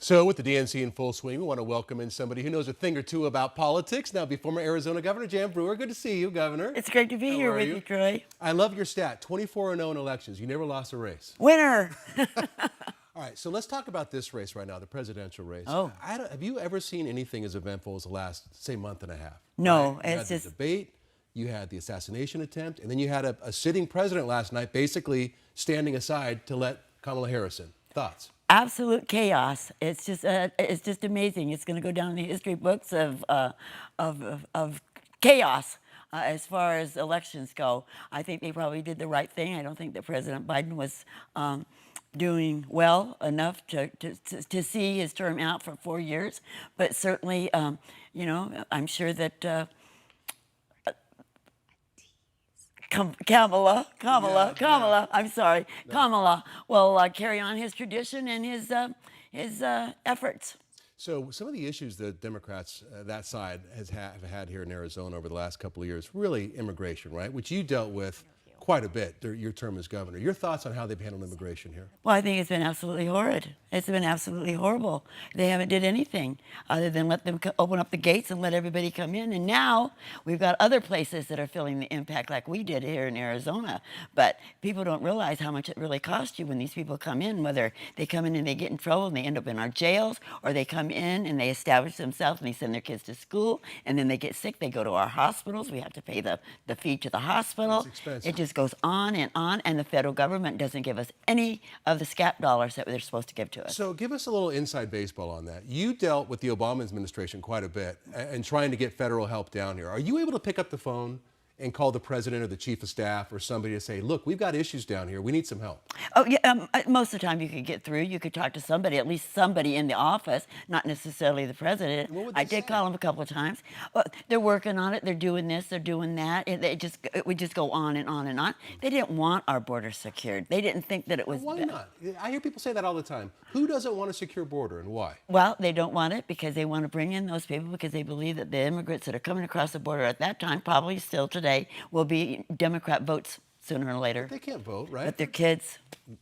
So with the DNC in full swing, we want to welcome in somebody who knows a thing or two about politics. Now, be former Arizona Governor Brewer. Good to see you, Governor. It's great to be here with you, Troy. I love your stat, 24-0 in elections. You never lost a race. Winner! All right, so let's talk about this race right now, the presidential race. Oh. Have you ever seen anything as eventful as the last, say, month and a half? No, right? You had the debate, you had the assassination attempt, and then you had a sitting president last night basically standing aside to let Kamala Harris in. Thoughts? Absolute chaos. It's just amazing. It's going to go down in the history books of chaos as far as elections go. I think they probably did the right thing. I don't think that President Biden was doing well enough to see his term out for 4 years. But certainly, you know, I'm sure that Kamala, I'm sorry, no. Kamala will carry on his tradition and his efforts. So some of the issues that Democrats, that side, have had here in Arizona over the last couple of years, really immigration, right? Which you dealt with quite a bit during your term as governor. Your thoughts on how they've handled immigration here? Well, I think it's been absolutely horrid. It's been absolutely horrible. They haven't did anything other than let them open up the gates and let everybody come in. And now we've got other places that are feeling the impact like we did here in Arizona. But people don't realize how much it really costs you when these people come in, whether they come in and they get in trouble and they end up in our jails, or they come in and they establish themselves and they send their kids to school, and then they get sick, they go to our hospitals. We have to pay the fee to the hospital. It's expensive. It just goes on, and the federal government doesn't give us any of the SCAP dollars that they're supposed to give to us. So give us a little inside baseball on that. You dealt with the Obama administration quite a bit and trying to get federal help down here. Are you able to pick up the phone and call the president or the chief of staff or somebody to say, look, we've got issues down here, we need some help? Oh, yeah, most of the time you could get through. You could talk to somebody, at least somebody in the office, not necessarily the president. I did call him a couple of times. Well, they're working on it, they're doing this, they're doing that. It would just go on and on and on. They didn't want our border secured. They didn't think that it was... Well, why not? I hear people say that all the time. Who doesn't want a secure border and why? Well, they don't want it because they want to bring in those people because they believe that the immigrants that are coming across the border at that time, probably still today, will be Democrat votes sooner or later. But they can't vote, right? But their kids.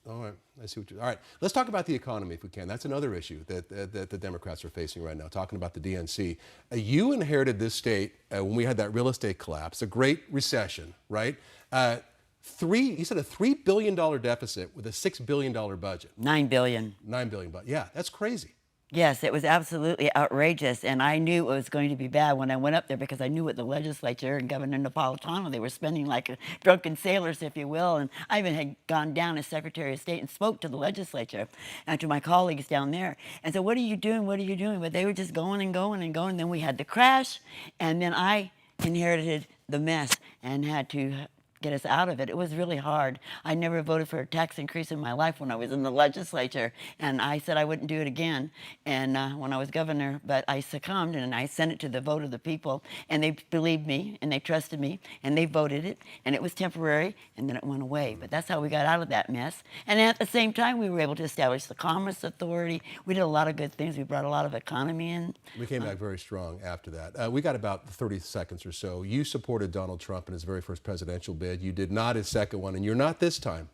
All right, I see what you... All right, let's talk about the economy if we can. That's another issue that the Democrats are facing right now, talking about the DNC. You inherited this state when we had that real estate collapse, a great recession, right? You said a $3 billion deficit with a $6 billion budget. $9 billion. $9 billion, but yeah, that's crazy. Yes, it was absolutely outrageous, and I knew it was going to be bad when I went up there because I knew what the legislature and Governor Napolitano, they were spending like drunken sailors, if you will, and I even had gone down as Secretary of State and spoke to the legislature and to my colleagues down there and said, what are you doing, what are you doing? But they were just going and going and going. Then we had the crash, and then I inherited the mess and had to get us out of it. It was really hard. I never voted for a tax increase in my life when I was in the legislature, and I said I wouldn't do it again. And when I was governor, but I succumbed, and I sent it to the vote of the people, and they believed me, and they trusted me, and they voted it, and it was temporary, and then it went away. But that's how we got out of that mess. And at the same time, we were able to establish the Commerce Authority. We did a lot of good things. We brought a lot of economy in. We came back very strong after that. We got about 30 seconds or so. You supported Donald Trump in his very first presidential bid. You did not his second one, and you're not this time.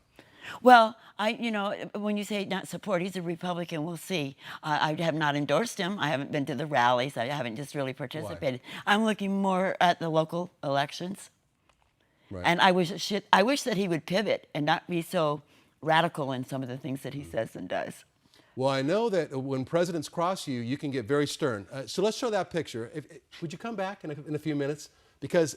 Well, you know, when you say not support, he's a Republican, we'll see. I have not endorsed him. I haven't been to the rallies. I haven't just really participated. Why? I'm looking more at the local elections. Right. And I wish that he would pivot and not be so radical in some of the things that he says and does. Well, I know that when presidents cross you, you can get very stern. So let's show that picture. Would you come back in a few minutes? Because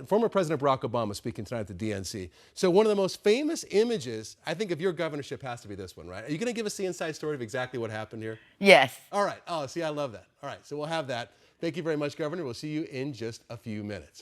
former President Barack Obama speaking tonight at the DNC. So one of the most famous images, I think, of your governorship has to be this one, right? Are you going to give us the inside story of exactly what happened here? Yes. All right. Oh, see, I love that. All right, so we'll have that. Thank you very much, Governor. We'll see you in just a few minutes.